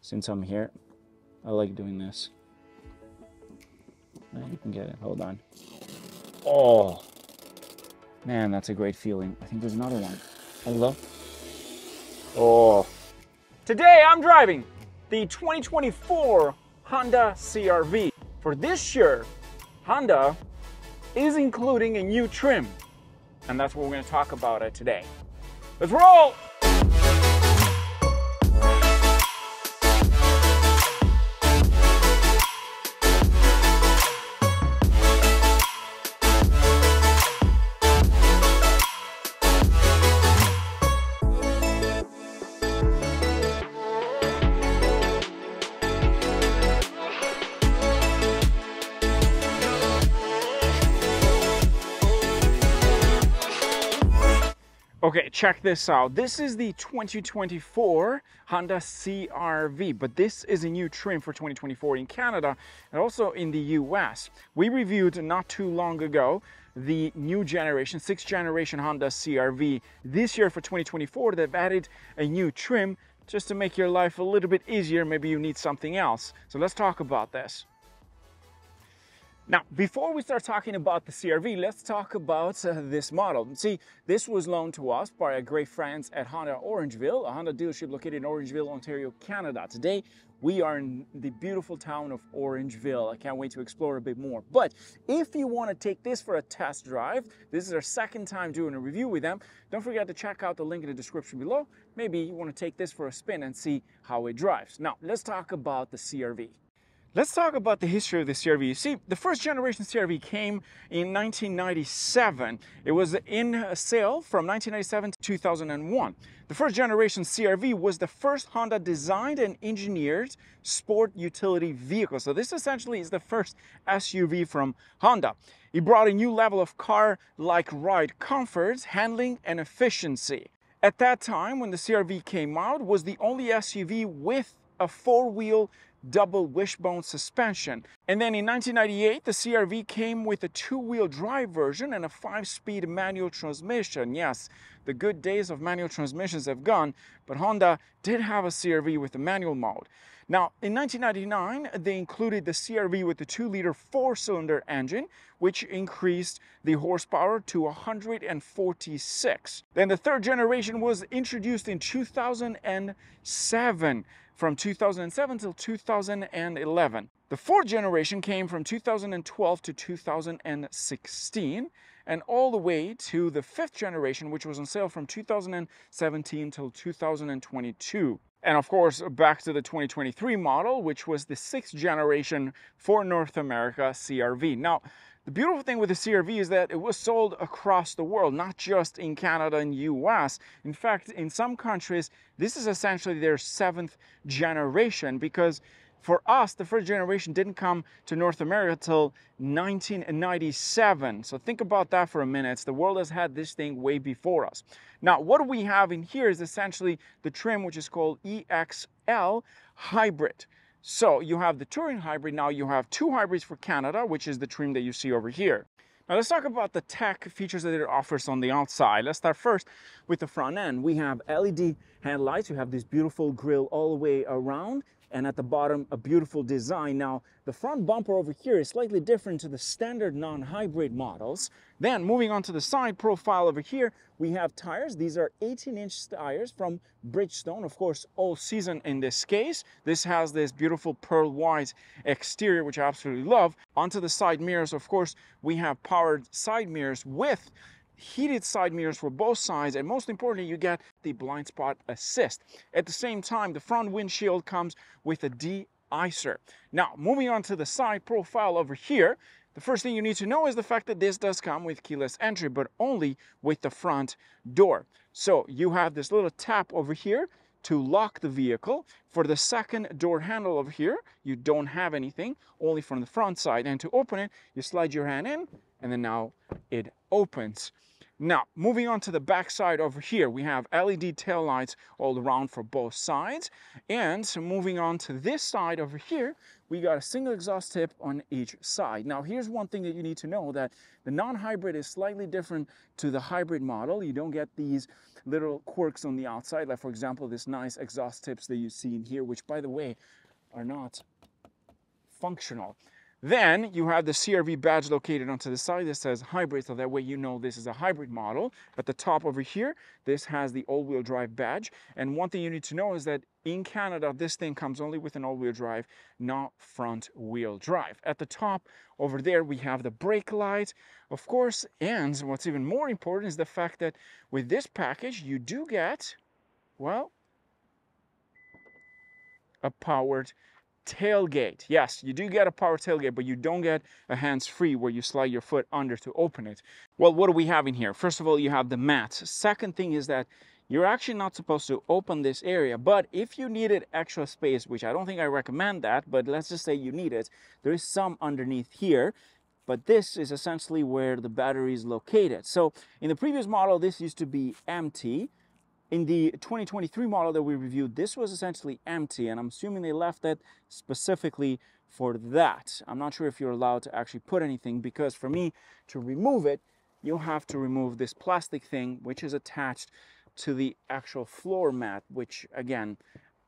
since I'm here, I like doing this. You can get it. Hold on. Oh, man, that's a great feeling. I think there's another one. Hello? Oh. Today I'm driving the 2024 Honda CR-V. For this year, Honda is including a new trim, and that's what we're going to talk about today. Let's roll! Okay, check this out. This is the 2024 Honda CR-V, but this is a new trim for 2024 in Canada and also in the US. We reviewed not too long ago the new generation, 6th generation Honda CR-V. This year for 2024, they've added a new trim just to make your life a little bit easier. Maybe you need something else. So let's talk about this. Now, before we start talking about the CR-V, let's talk about this model. See, this was loaned to us by our great friends at Honda OrangeVille, a Honda dealership located in Orangeville, Ontario, Canada. Today, we are in the beautiful town of Orangeville. I can't wait to explore a bit more. But if you want to take this for a test drive, this is our second time doing a review with them. Don't forget to check out the link in the description below. Maybe you want to take this for a spin and see how it drives. Now, let's talk about the CR-V. Let's talk about the history of the CR-V. You see, the first generation CR-V came in 1997. It was in sale from 1997 to 2001. The first generation CR-V was the first Honda designed and engineered sport utility vehicle. So this essentially is the first SUV from Honda. It brought a new level of car-like ride comfort, handling, and efficiency. At that time, when the CR-V came out, it was the only SUV with a four-wheel double wishbone suspension. And then in 1998, the CR-V came with a two-wheel drive version and a 5-speed manual transmission. Yes, the good days of manual transmissions have gone, but Honda did have a CR-V with a manual mode. Now, in 1999, they included the CR-V with the 2-liter 4-cylinder engine, which increased the horsepower to 146. Then the third generation was introduced in 2007. From 2007 till 2011. The fourth generation came from 2012 to 2016, and all the way to the fifth generation, which was on sale from 2017 till 2022. And of course, back to the 2023 model, which was the 6th generation for North America CR-V. Now, the beautiful thing with the CR-V is that it was sold across the world, not just in Canada and US. In fact, in some countries, this is essentially their 7th generation, because for us, the first generation didn't come to North America till 1997. So think about that for a minute. The world has had this thing way before us. Now, what we have in here is essentially the trim, which is called EXL Hybrid. So you have the Touring Hybrid. Now you have two hybrids for Canada, which is the trim that you see over here. Now let's talk about the tech features that it offers on the outside. Let's start first with the front end. We have LED headlights. You have this beautiful grille all the way around, and at the bottom, a beautiful design. Now, the front bumper over here is slightly different to the standard non-hybrid models. Then, moving on to the side profile over here, we have tires. These are 18-inch tires from Bridgestone, of course, all season in this case. This has this beautiful pearl white exterior, which I absolutely love. Onto the side mirrors, of course, we have powered side mirrors with heated side mirrors for both sides, and most importantly, you get the blind spot assist. At the same time, the front windshield comes with a de-icer. Now, moving on to the side profile over here, the first thing you need to know is the fact that this does come with keyless entry, but only with the front door. So you have this little tap over here to lock the vehicle. For the second door handle over here, you don't have anything, only from the front side. And to open it, you slide your hand in, and then now it opens. Now, moving on to the back side over here, we have LED taillights all around for both sides. And so moving on to this side over here, we got a single exhaust tip on each side. Now, here's one thing that you need to know, that the non-hybrid is slightly different to the hybrid model. You don't get these little quirks on the outside, like for example this nice exhaust tips that you see in here, which by the way are not functional. Then you have the CRV badge located onto the side that says hybrid, so that way you know this is a hybrid model. At the top over here, this has the all-wheel drive badge. And one thing you need to know is that in Canada, this thing comes only with an all-wheel drive, not front-wheel drive. At the top over there, we have the brake light, of course, and what's even more important is the fact that with this package, you do get, well, a powered tailgate. Yes, you do get a power tailgate, but you don't get a hands-free where you slide your foot under to open it. Well, what do we have in here? First of all, you have the mats. Second thing is that you're actually not supposed to open this area, but if you needed extra space, which I don't think I recommend that, but let's just say you need it, there is some underneath here. But this is essentially where the battery is located. So in the previous model, this used to be empty. In the 2023 model that we reviewed, this was essentially empty, and I'm assuming they left it specifically for that. I'm not sure if you're allowed to actually put anything, because for me to remove it, you'll have to remove this plastic thing, which is attached to the actual floor mat, which again,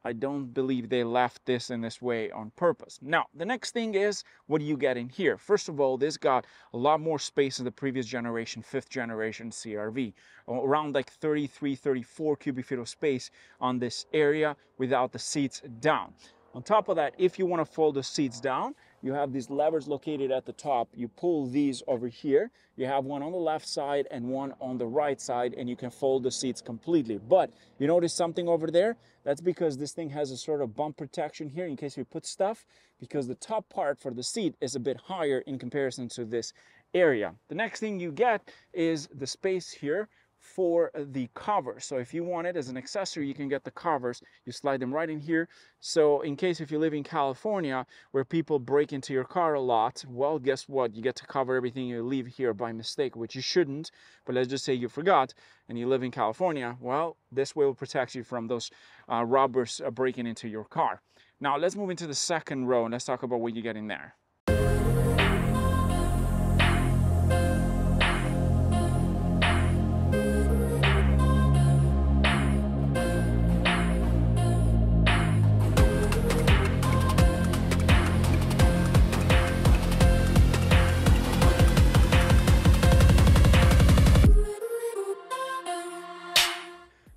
I don't believe they left this in this way on purpose. Now, the next thing is, what do you get in here? First of all, this got a lot more space than the previous generation, 5th generation CRV. Around like 33, 34 cubic feet of space on this area without the seats down. On top of that, if you want to fold the seats down, you have these levers located at the top. You pull these over here. You have one on the left side and one on the right side, and you can fold the seats completely. But you notice something over there? That's because this thing has a sort of bump protection here in case we put stuff, because the top part for the seat is a bit higher in comparison to this area. The next thing you get is the space here for the covers. So if you want it as an accessory, you can get the covers. You slide them right in here. So in case if you live in California where people break into your car a lot, well, guess what? You get to cover everything you leave here by mistake, which you shouldn't. But let's just say you forgot and you live in California. Well, this will protect you from those robbers breaking into your car. Now let's move into the second row and let's talk about what you get in there.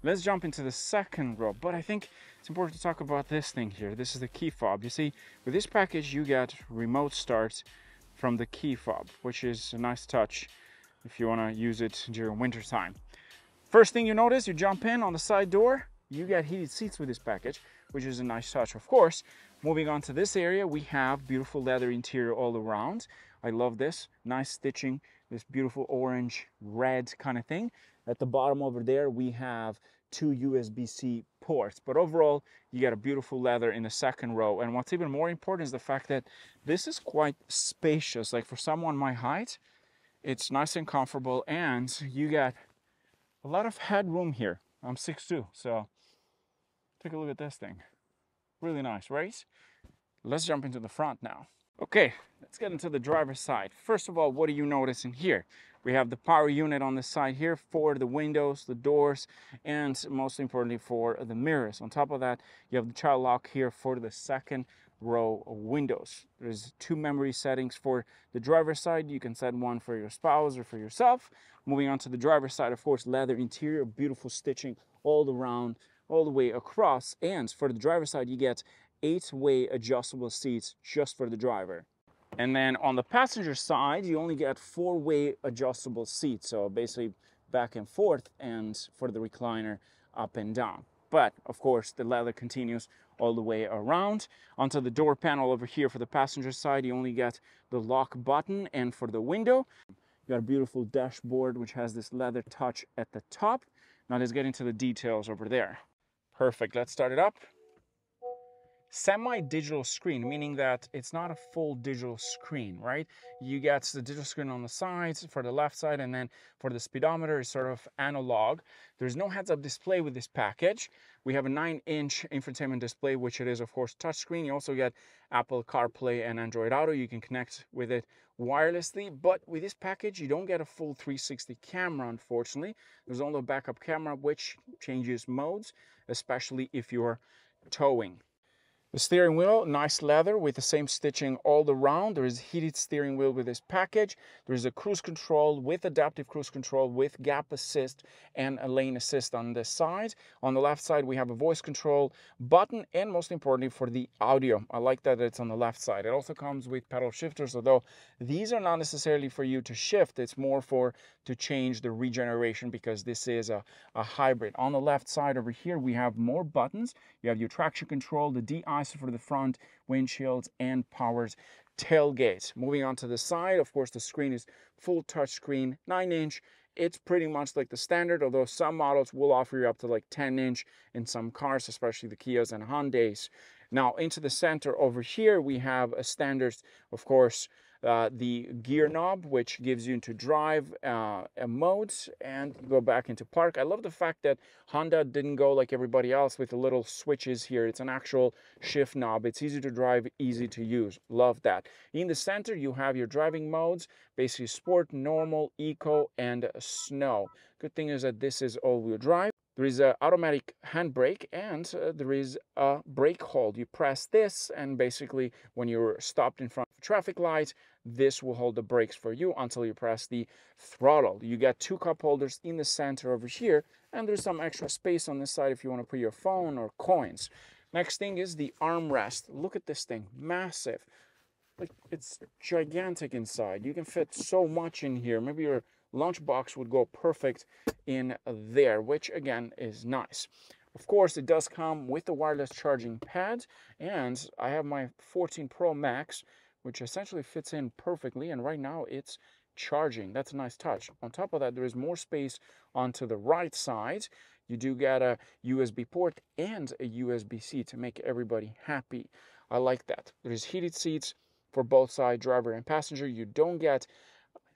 Let's jump into the second row, but I think it's important to talk about this thing here. This is the key fob. You see, with this package, you get remote start from the key fob, which is a nice touch if you want to use it during winter time. First thing you notice, you jump in on the side door, you get heated seats with this package, which is a nice touch, of course. Moving on to this area, we have beautiful leather interior all around. I love this, nice stitching, this beautiful orange, red kind of thing. At the bottom over there, we have 2 USB-C ports, but overall you get a beautiful leather in the second row. And what's even more important is the fact that this is quite spacious. Like for someone my height, it's nice and comfortable, and you get a lot of headroom here. I'm 6'2", so take a look at this thing. Really nice, right? Let's jump into the front now. Okay, let's get into the driver's side. First of all, what do you notice in here? We have the power unit on the side here for the windows, the doors, and most importantly for the mirrors. On top of that, you have the child lock here for the second row of windows. There's 2 memory settings for the driver's side. You can set one for your spouse or for yourself. Moving on to the driver's side, of course, leather interior, beautiful stitching all around, all the way across. And for the driver's side, you get 8-way adjustable seats just for the driver. And then on the passenger side, you only get 4-way adjustable seats. So basically back and forth, and for the recliner, up and down. But of course, the leather continues all the way around. Onto the door panel over here for the passenger side, you only get the lock button. And for the window, you got a beautiful dashboard, which has this leather touch at the top. Now let's get into the details over there. Perfect, let's start it up. semi-digital screen, meaning that it's not a full digital screen, right? You get the digital screen on the sides for the left side, and then for the speedometer is sort of analog. There's no heads-up display with this package. We have a 9-inch infotainment display, which it is, of course, touchscreen. You also get Apple CarPlay and Android Auto. You can connect with it wirelessly, but with this package, you don't get a full 360 camera, unfortunately. There's only a backup camera, which changes modes, especially if you're towing. The steering wheel, nice leather with the same stitching all around. There is heated steering wheel with this package. There is a cruise control with adaptive cruise control with gap assist and a lane assist on the side. On the left side, we have a voice control button, and most importantly for the audio. I like that it's on the left side. It also comes with pedal shifters, although these are not necessarily for you to shift. It's more to change the regeneration, because this is a hybrid. On the left side over here, we have more buttons. You have your traction control, the de-ice for the front windshields, and powers tailgates. Moving on to the side, of course, the screen is full touch screen, 9-inch. It's pretty much like the standard, although some models will offer you up to like 10-inch in some cars, especially the Kias and Hyundais. Now into the center over here, we have a standard, of course, the gear knob, which gives you into drive modes, and go back into park. I love the fact that Honda didn't go like everybody else with the little switches here. It's an actual shift knob. It's easy to drive, easy to use. Love that. In the center, you have your driving modes, basically sport, normal, eco, and snow. Good thing is that this is all-wheel drive. There is an automatic handbrake, and there is a brake hold. You press this, and basically when you're stopped in front of a traffic light, this will hold the brakes for you until you press the throttle. You get 2 cup holders in the center over here, and there's some extra space on this side if you want to put your phone or coins. Next thing is the armrest. Look at this thing, massive. Like, it's gigantic inside. You can fit so much in here. Maybe your lunchbox would go perfect in there, which again is nice. Of course, it does come with the wireless charging pad, and I have my 14 Pro Max, which essentially fits in perfectly, and right now it's charging. That's a nice touch. On top of that, there is more space onto the right side. You do get a USB port and a USB-C to make everybody happy. I like that. There's heated seats for both sides, driver and passenger. You don't get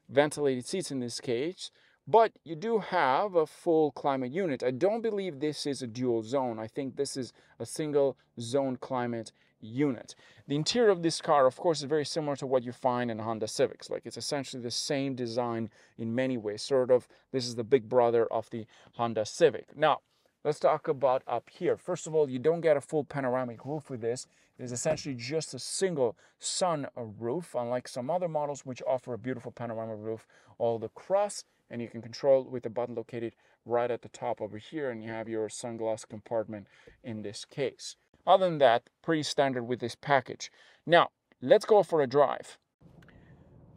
ventilated seats in this case, but you do have a full climate unit. I don't believe this is a dual zone. I think this is a single zone climate unit. The interior of this car, of course, is very similar to what you find in Honda Civics. Like, it's essentially the same design in many ways. Sort of, this is the big brother of the Honda Civic. Now, let's talk about up here. First of all, you don't get a full panoramic roof with this. It is essentially just a single sun roof, unlike some other models which offer a beautiful panoramic roof all across, and you can control with the button located right at the top over here, and you have your sunglass compartment in this case. Other than that, pretty standard with this package. Now, let's go for a drive.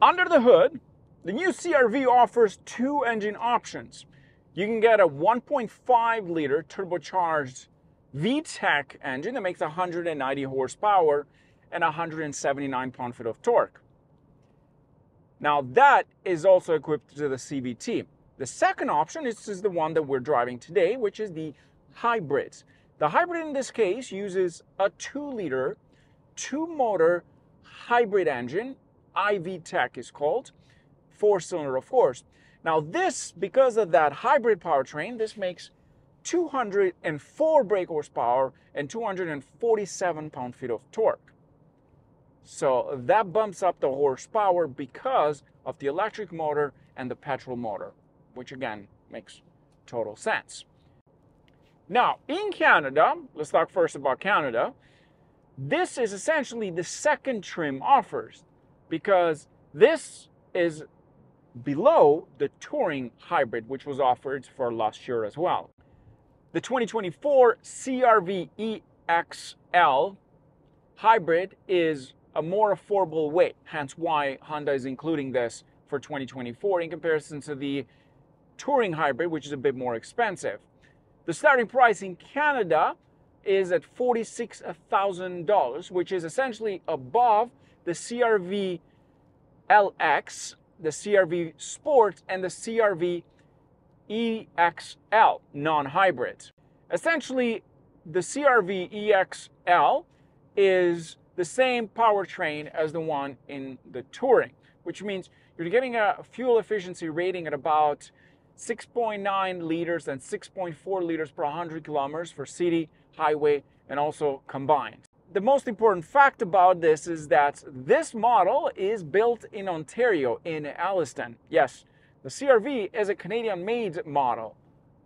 Under the hood, the new CR-V offers 2 engine options. You can get a 1.5-liter turbocharged VTEC engine that makes 190 horsepower and 179 pound-feet of torque. Now, that is also equipped to the CVT. The second option is the one that we're driving today, which is the hybrid. The hybrid in this case uses a 2-liter, 2-motor hybrid engine, iVTEC is called, 4-cylinder, of course. Now this, because of that hybrid powertrain, this makes 204 brake horsepower and 247 pound-feet of torque. So that bumps up the horsepower because of the electric motor and the petrol motor, which again makes total sense. Now in Canada, let's talk first about Canada. This is essentially the second trim offers, because this is below the Touring hybrid, which was offered for last year as well. The 2024 CR-V EXL hybrid is a more affordable weight, hence why Honda is including this for 2024 in comparison to the Touring hybrid, which is a bit more expensive. The starting price in Canada is at $46,000, which is essentially above the CR-V LX, the CR-V Sport, and the CR-V EXL non-hybrid. Essentially, the CR-V EXL is the same powertrain as the one in the Touring, which means you're getting a fuel efficiency rating at about 6.9 liters and 6.4 liters per 100 kilometers for city, highway, and also combined. The most important fact about this is that this model is built in Ontario, in Alliston. Yes, the CR-V is a Canadian-made model,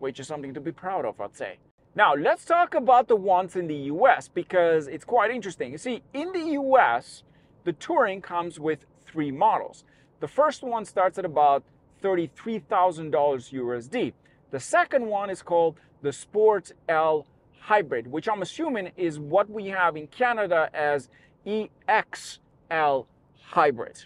which is something to be proud of, I'd say. Now, let's talk about the ones in the US, because it's quite interesting. You see, in the US, the Touring comes with 3 models. The first one starts at about $33,000 USD. The second one is called the Sport L Hybrid, which I'm assuming is what we have in Canada as EXL Hybrid.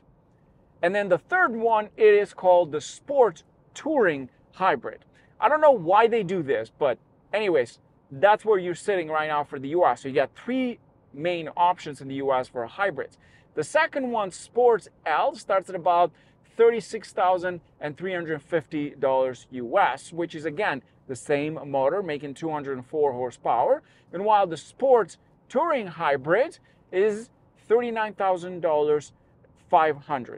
And then the third one, it is called the Sport Touring Hybrid. I don't know why they do this, but anyways, that's where you're sitting right now for the US. So you got 3 main options in the US for hybrids. The second one, Sport L, starts at about $36,350 US, which is again the same motor making 204 horsepower. And while the Sport Touring Hybrid is $39,500,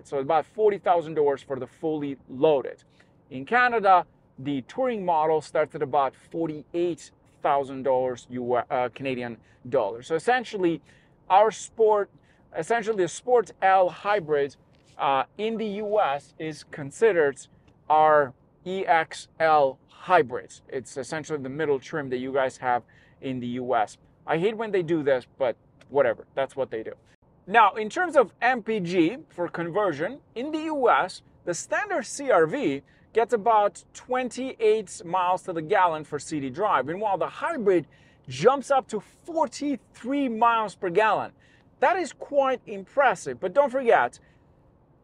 so about $40,000 for the fully loaded. In Canada, the Touring model starts at about $48,000 Canadian dollars. So essentially, the Sport L Hybrid in the US is considered our EXL Hybrid. It's essentially the middle trim that you guys have in the US. I hate when they do this, but whatever, that's what they do. Now, in terms of MPG for conversion, in the US, the standard CR-V gets about 28 miles to the gallon for city drive, and while the hybrid jumps up to 43 miles per gallon. That is quite impressive, but don't forget,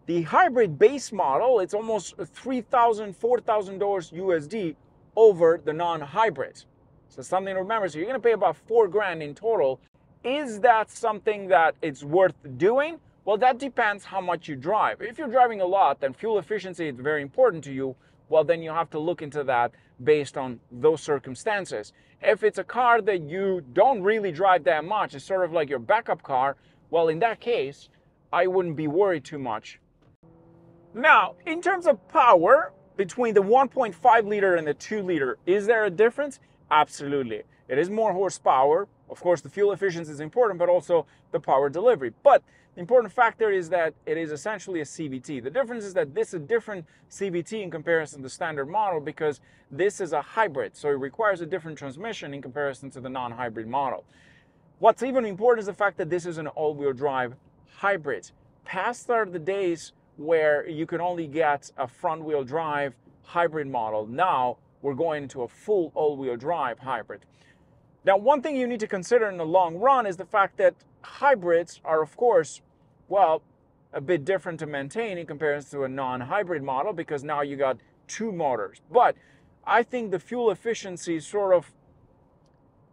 the hybrid base model, it's almost $3,000, $4,000 USD over the non-hybrid. So something to remember, so you're gonna pay about $4,000 in total. Is that something that it's worth doing? Well, that depends how much you drive. If you're driving a lot, then fuel efficiency is very important to you. Well, then you have to look into that based on those circumstances. If it's a car that you don't really drive that much, it's sort of like your backup car, well, in that case, I wouldn't be worried too much. Now, in terms of power, between the 1.5 liter and the 2 liter, is there a difference? Absolutely. It is more horsepower. Of course, the fuel efficiency is important, but also the power delivery. But the important factor is that it is essentially a CVT. The difference is that this is a different CVT in comparison to the standard model because this is a hybrid, so it requires a different transmission in comparison to the non-hybrid model. What's even important is the fact that this is an all-wheel drive hybrid. Past are the days where you can only get a front-wheel drive hybrid model. Now we're going into a full all-wheel drive hybrid. Now, one thing you need to consider in the long run is the fact that hybrids are, of course, well, a bit different to maintain in comparison to a non-hybrid model because now you got 2 motors. But I think the fuel efficiency sort of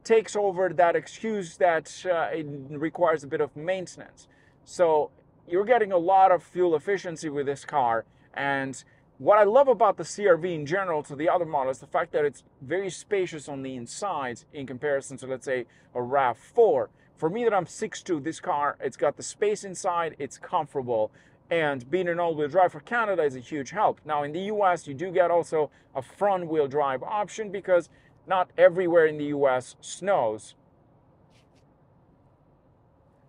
takes over that excuse that it requires a bit of maintenance. So you're getting a lot of fuel efficiency with this car. And what I love about the CR-V in general to the other models is the fact that it's very spacious on the inside in comparison to, let's say, a RAV4. For me that I'm 6'2", this car, it's got the space inside, it's comfortable, and being an all-wheel drive for Canada is a huge help. Now in the US, you do get also a front-wheel drive option because not everywhere in the US snows.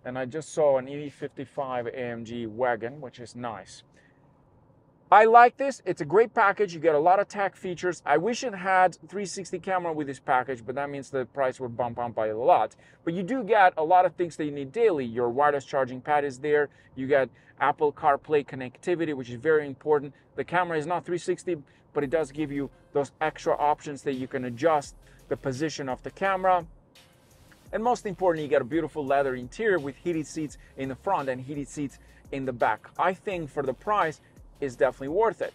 And I just saw an E55 AMG wagon, which is nice. I like this. It's a great package. You get a lot of tech features. I wish it had 360 camera with this package, but that means the price would bump up by a lot. But you do get a lot of things that you need daily. Your wireless charging pad is there. You get Apple CarPlay connectivity, which is very important. The camera is not 360, but it does give you those extra options that you can adjust the position of the camera. And most importantly, you get a beautiful leather interior with heated seats in the front and heated seats in the back. I think for the price, is definitely worth it.